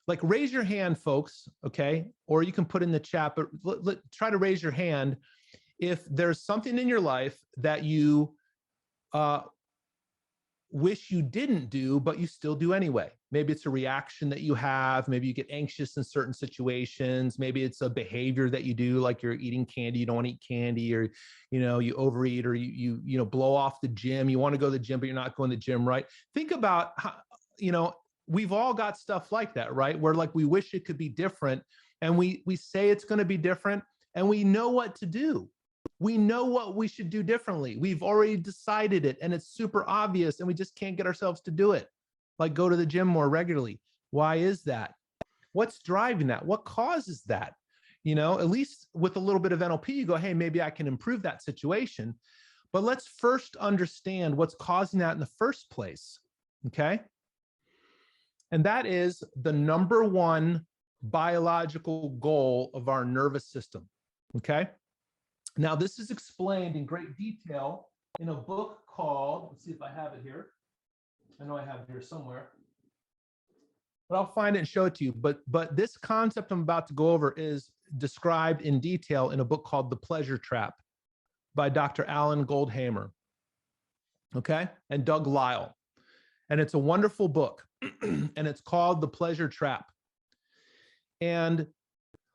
like raise your hand, folks, okay? Or you can put in the chat, but try to raise your hand if there's something in your life that you wish you didn't do, but you still do anyway. Maybe it's a reaction that you have. Maybe you get anxious in certain situations. Maybe it's a behavior that you do, like you're eating candy, you don't want to eat candy, or you overeat, or you blow off the gym. You want to go to the gym, but you're not going to the gym, right? Think about how, we've all got stuff like that, right? Where like we wish it could be different, and we say it's going to be different, and we know what to do. We know what we should do differently. We've already decided it, and it's super obvious, and we just can't get ourselves to do it. Like go to the gym more regularly. Why is that? What's driving that? What causes that? At least with a little bit of NLP, you go, hey, maybe I can improve that situation. But let's first understand what's causing that in the first place, okay? And that is the number one biological goal of our nervous system, okay? Now, this is explained in great detail in a book called, let's see if I have it here. I know I have it here somewhere, but I'll find it and show it to you. But this concept I'm about to go over is described in detail in a book called The Pleasure Trap by Dr. Alan Goldhamer, okay? And Doug Lisle. And it's a wonderful book, and it's called The Pleasure Trap. And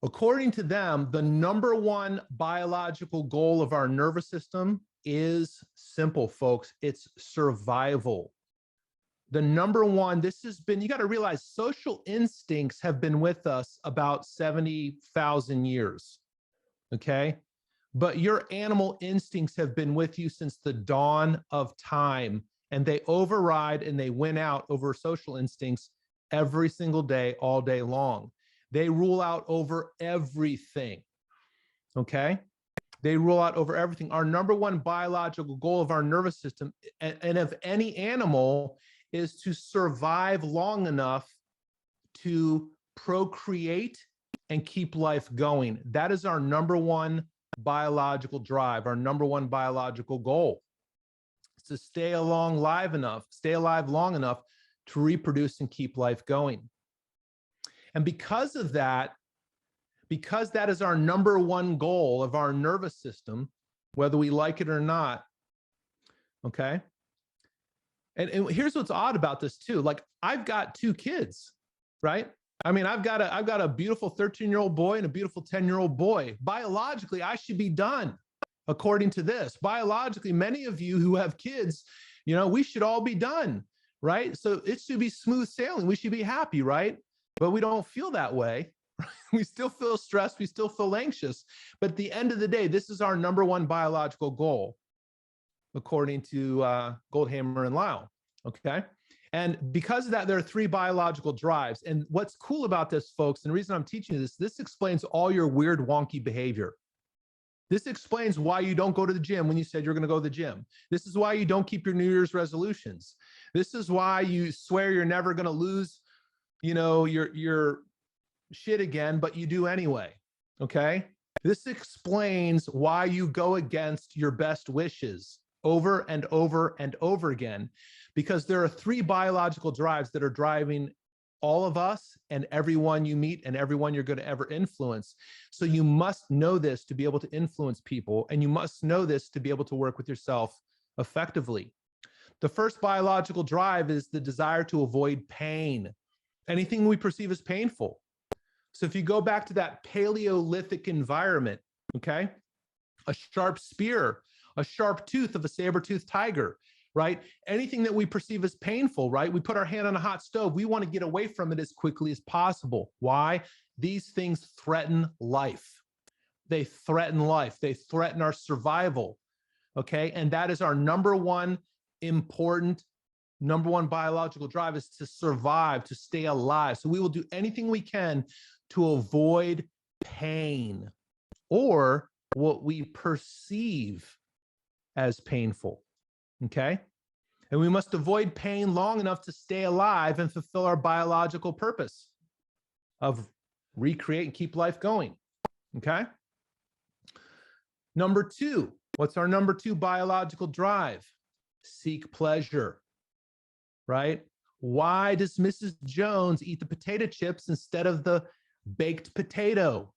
according to them, the number one biological goal of our nervous system is simple, folks. It's survival. The number one, you got to realize social instincts have been with us about 70,000 years, okay? But your animal instincts have been with you since the dawn of time, and they override and they win out over social instincts every single day, all day long. They rule out over everything, okay? They rule out over everything. Our number one biological goal of our nervous system, and of any animal, is to survive long enough to procreate and keep life going. That is our number one biological drive, our number one biological goal. It's to stay alive long enough to reproduce and keep life going. And because of that, because that is our number one goal of our nervous system, whether we like it or not, okay? And here's what's odd about this too. Like, I've got two kids, right? I mean, I've got a beautiful 13-year-old boy and a beautiful 10-year-old boy. Biologically, I should be done according to this. Biologically, many of you who have kids, we should all be done, right? So it should be smooth sailing. We should be happy, right? But we don't feel that way. We still feel stressed. We still feel anxious. But at the end of the day, this is our number one biological goal, according to Goldhamer and Lisle, okay? And because of that, there are three biological drives. And what's cool about this, folks, and the reason I'm teaching you this explains all your weird, wonky behavior. This explains why you don't go to the gym when you said you're going to go to the gym. This is why you don't keep your New Year's resolutions. This is why you swear you're never going to lose your shit again, but you do anyway, okay? This explains why you go against your best wishes over and over and over again, because there are three biological drives that are driving all of us and everyone you meet and everyone you're going to ever influence. So you must know this to be able to influence people, and you must know this to be able to work with yourself effectively. The first biological drive is the desire to avoid pain. Anything we perceive as painful. So if you go back to that Paleolithic environment, okay, a sharp spear, a sharp tooth of a saber-toothed tiger, right? Anything that we perceive as painful, right? We put our hand on a hot stove. We want to get away from it as quickly as possible. Why? These things threaten life. They threaten life. They threaten our survival, okay? And that is our number one biological drive, is to survive, to stay alive. So we will do anything we can to avoid pain, or what we perceive as painful, okay? And we must avoid pain long enough to stay alive and fulfill our biological purpose of recreate and keep life going, okay? Number two, what's our number two biological drive? Seek pleasure, right? Why does Mrs. Jones eat the potato chips instead of the baked potato,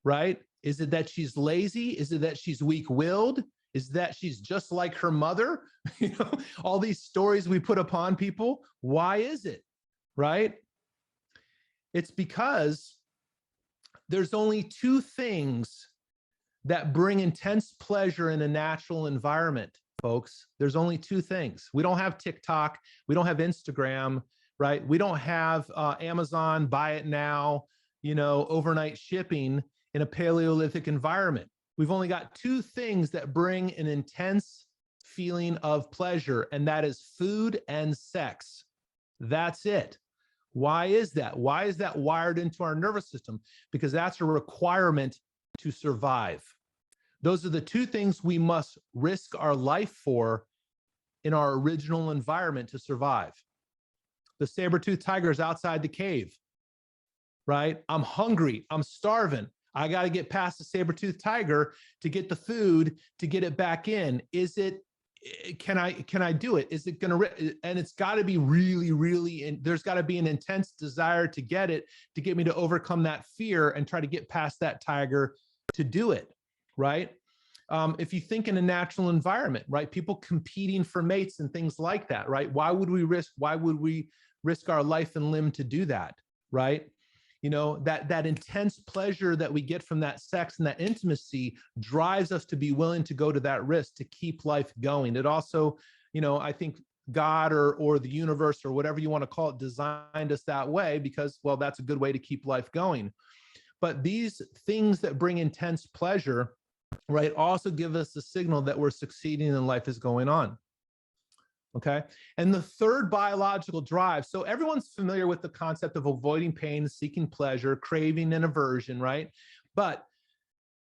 right? Is it that she's lazy? Is it that she's weak-willed? Is that she's just like her mother? All these stories we put upon people. Why is it, right? It's because there's only two things that bring intense pleasure in a natural environment, folks. There's only two things. We don't have TikTok. We don't have Instagram, right? We don't have Amazon, buy it now, overnight shipping in a Paleolithic environment. We've only got two things that bring an intense feeling of pleasure, and that is food and sex. That's it. Why is that? Why is that wired into our nervous system? Because that's a requirement to survive. Those are the two things we must risk our life for in our original environment to survive. The saber-toothed tiger is outside the cave, right? I'm hungry. I'm starving. I got to get past the saber-toothed tiger to get the food, to get it back in. Can I do it? Is it going to, and it's got to be really, and there's got to be an intense desire to get it, to get me to overcome that fear and try to get past that tiger to do it, right? If you think in a natural environment, right? People competing for mates and things like that, right? Why would we risk our life and limb to do that, right? That intense pleasure that we get from that sex and that intimacy drives us to be willing to go to that risk to keep life going. It also, I think God or the universe or whatever you want to call it designed us that way because, well, that's a good way to keep life going. But these things that bring intense pleasure, right, also give us a signal that we're succeeding and life is going on. Okay. And the third biological drive. So everyone's familiar with the concept of avoiding pain, seeking pleasure, craving and aversion, right? But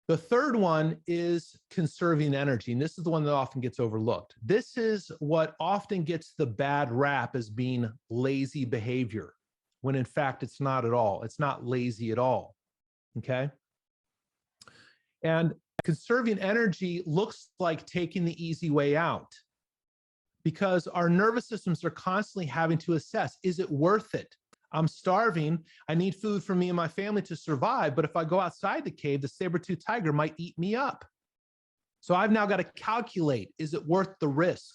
the third one is conserving energy. And this is the one that often gets overlooked. This is what often gets the bad rap as being lazy behavior, when in fact, it's not at all. It's not lazy at all. Okay. And conserving energy looks like taking the easy way out, because our nervous systems are constantly having to assess, is it worth it? I'm starving. I need food for me and my family to survive. But if I go outside the cave, the saber-toothed tiger might eat me up. So I've now got to calculate, is it worth the risk?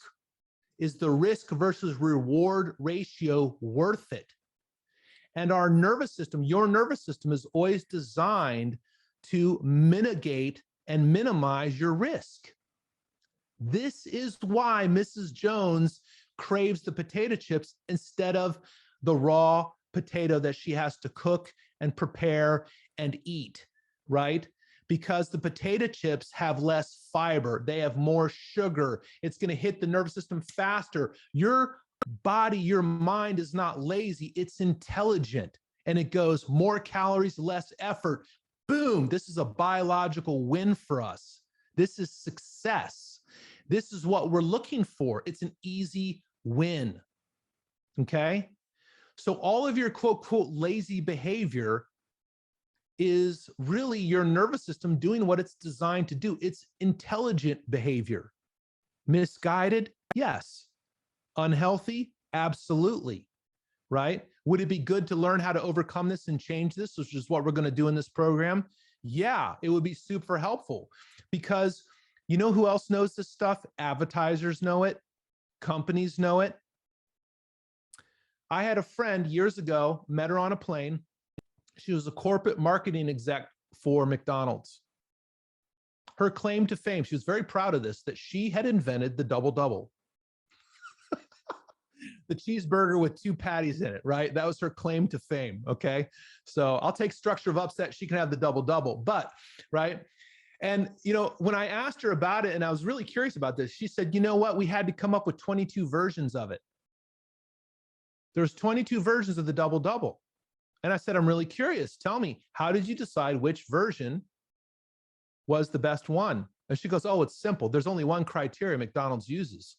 Is the risk versus reward ratio worth it? And our nervous system, your nervous system, is always designed to mitigate and minimize your risk. This is why Mrs. Jones craves the potato chips instead of the raw potato that she has to cook and prepare and eat, right? Because the potato chips have less fiber. They have more sugar. It's going to hit the nervous system faster. Your body, your mind is not lazy. It's intelligent. And it goes more calories, less effort. Boom. This is a biological win for us. This is success. This is what we're looking for. It's an easy win. Okay. So all of your quote, quote, lazy behavior is really your nervous system doing what it's designed to do. It's intelligent behavior. Misguided? Yes. Unhealthy? Absolutely. Right? Would it be good to learn how to overcome this and change this, which is what we're going to do in this program? Yeah, it would be super helpful, because you know who else knows this stuff? Advertisers know it. Companies know it. I had a friend years ago, met her on a plane. She was a corporate marketing exec for McDonald's. Her claim to fame, she was very proud of this, that she had invented the double-double. The cheeseburger with 2 patties in it, right? That was her claim to fame, okay? So I'll take structure of upset. She can have the double-double, but, right? And, when I asked her about it, and I was really curious about this, she said, you know what? We had to come up with 22 versions of it. There's 22 versions of the double-double. And I said, I'm really curious. Tell me, how did you decide which version was the best one? And she goes, oh, it's simple. There's only one criteria McDonald's uses.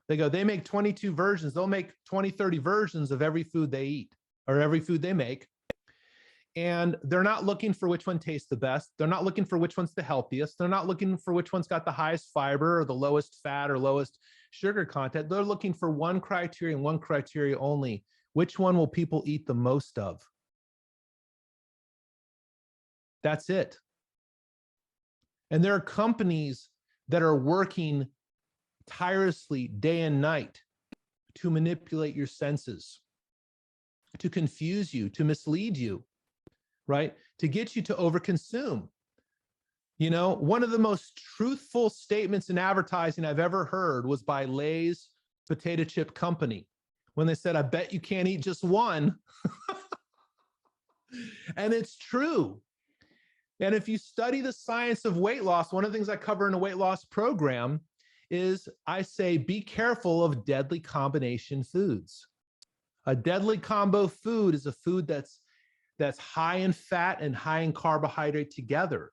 They go, they make 22 versions. They'll make 20, 30 versions of every food they eat or every food they make. And they're not looking for which one tastes the best. They're not looking for which one's the healthiest. They're not looking for which one's got the highest fiber or the lowest fat or lowest sugar content. They're looking for one criteria and one criteria only. Which one will people eat the most of? That's it. And there are companies that are working tirelessly day and night to manipulate your senses, to confuse you, to mislead you, right? To get you to overconsume. You know, one of the most truthful statements in advertising I've ever heard was by Lay's potato chip company, when they said, I bet you can't eat just one. And it's true. And if you study the science of weight loss, one of the things I cover in a weight loss program is I say, be careful of deadly combination foods. A deadly combo food is a food that's high in fat and high in carbohydrate together.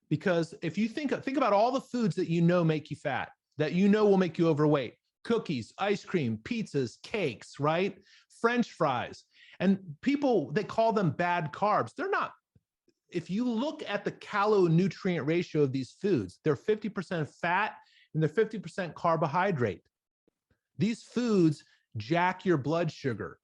Because if you think about all the foods that you know make you fat, that you know will make you overweight: cookies, ice cream, pizzas, cakes, right? French fries. And people, they call them bad carbs. They're not. If you look at the calorie-nutrient ratio of these foods, they're 50% fat and they're 50% carbohydrate. These foods jack your blood sugar.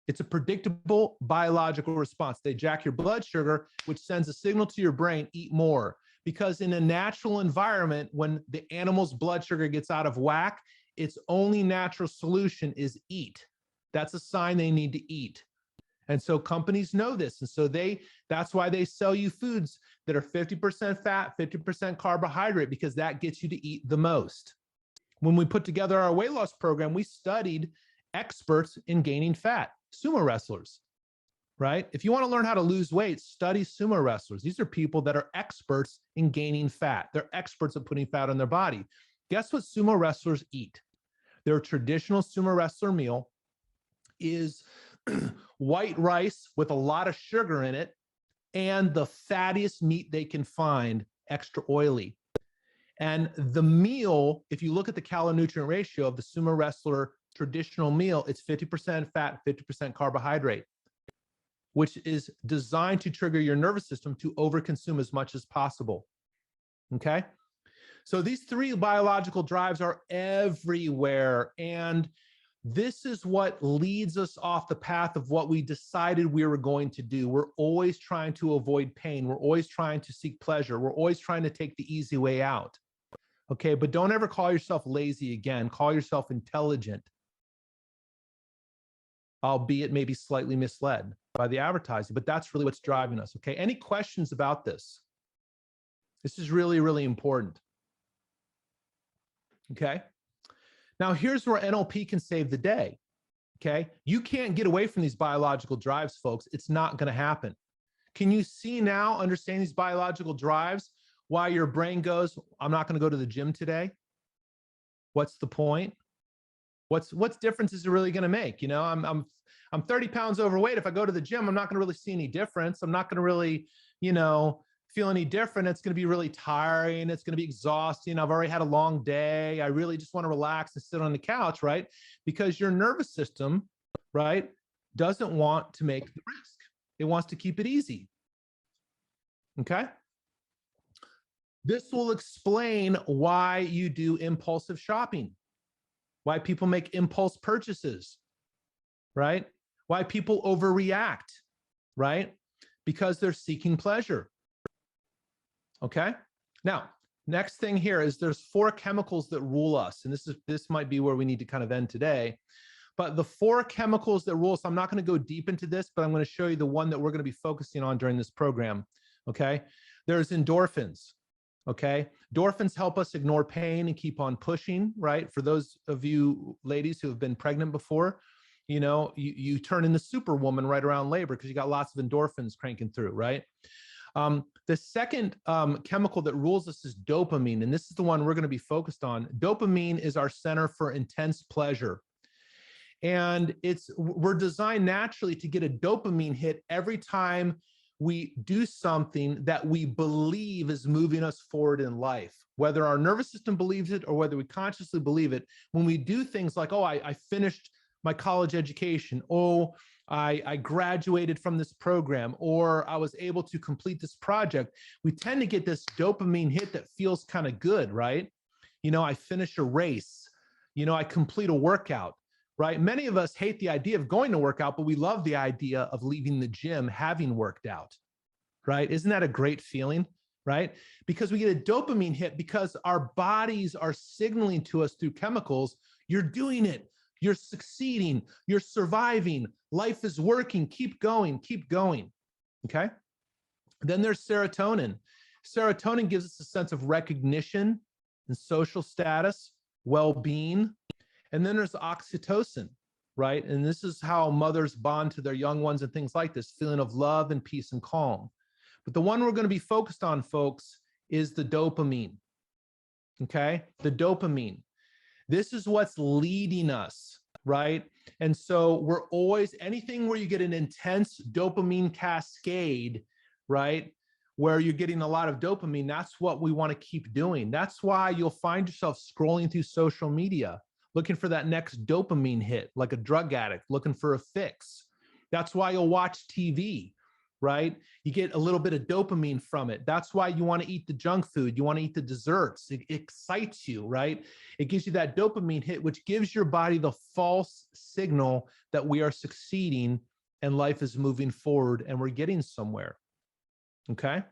It's a predictable biological response. They jack your blood sugar, which sends a signal to your brain, eat more. Because in a natural environment, when the animal's blood sugar gets out of whack, its only natural solution is eat. That's a sign they need to eat. And so companies know this. And so that's why they sell you foods that are 50% fat, 50% carbohydrate, because that gets you to eat the most. When we put together our weight loss program, we studied experts in gaining fat, sumo wrestlers, right? If you want to learn how to lose weight, study sumo wrestlers. These are people that are experts in gaining fat. They're experts at putting fat on their body. Guess what sumo wrestlers eat? Their traditional sumo wrestler meal is white rice with a lot of sugar in it and the fattiest meat they can find, extra oily. And the meal, if you look at the calorie-nutrient ratio of the sumo wrestler traditional meal, it's 50% fat, 50% carbohydrate, which is designed to trigger your nervous system to overconsume as much as possible. Okay? So these three biological drives are everywhere. And this is what leads us off the path of what we decided we were going to do. We're always trying to avoid pain. We're always trying to seek pleasure. We're always trying to take the easy way out. Okay, but don't ever call yourself lazy again. Call yourself intelligent, albeit maybe slightly misled by the advertising, but that's really what's driving us. Okay, any questions about this? This is really, really important. Okay. Now, here's where NLP can save the day, okay? You can't get away from these biological drives, folks. It's not going to happen. Can you see now, understand these biological drives, why your brain goes, I'm not going to go to the gym today? What's the point? What's difference is it really going to make? You know, I'm 30 pounds overweight. If I go to the gym, I'm not going to really see any difference. I'm not going to really, you know, feel any different. It's going to be really tiring. It's going to be exhausting. I've already had a long day. I really just want to relax and sit on the couch, right? Because your nervous system, right, doesn't want to make the risk. It wants to keep it easy. Okay? This will explain why you do impulsive shopping, why people make impulse purchases, right? Why people overreact, right? Because they're seeking pleasure. Okay. Now, next thing here is there's 4 chemicals that rule us. And this might be where we need to kind of end today. But the 4 chemicals that rule us, I'm not going to go deep into this, but I'm going to show you the one that we're going to be focusing on during this program. Okay. There's endorphins. Okay. Endorphins help us ignore pain and keep on pushing, right? For those of you ladies who have been pregnant before, you know, you turn into Superwoman right around labor because you got lots of endorphins cranking through, right? The second chemical that rules us is dopamine, and this is the one we're going to be focused on. Dopamine is our center for intense pleasure. And we're designed naturally to get a dopamine hit every time we do something that we believe is moving us forward in life, whether our nervous system believes it or whether we consciously believe it. When we do things like, oh, I finished my college education. Oh, I graduated from this program, or I was able to complete this project, we tend to get this dopamine hit that feels kind of good, right? I finish a race, I complete a workout, right? Many of us hate the idea of going to work out, but we love the idea of leaving the gym having worked out, right? Isn't that a great feeling, right? Because we get a dopamine hit because our bodies are signaling to us through chemicals, you're doing it, you're succeeding, you're surviving, life is working, keep going, okay? Then there's serotonin. Serotonin gives us a sense of recognition and social status, well-being. And then there's oxytocin, right? And this is how mothers bond to their young ones and things like this, feeling of love and peace and calm. But the one we're going to be focused on, folks, is the dopamine, okay? The dopamine. This is what's leading us, right? And so we're always, anything where you get an intense dopamine cascade, right? Where you're getting a lot of dopamine, that's what we want to keep doing. That's why you'll find yourself scrolling through social media, looking for that next dopamine hit, like a drug addict looking for a fix. That's why you'll watch TV, right? You get a little bit of dopamine from it. That's why you want to eat the junk food. You want to eat the desserts. It excites you, right? It gives you that dopamine hit, which gives your body the false signal that we are succeeding and life is moving forward and we're getting somewhere. Okay.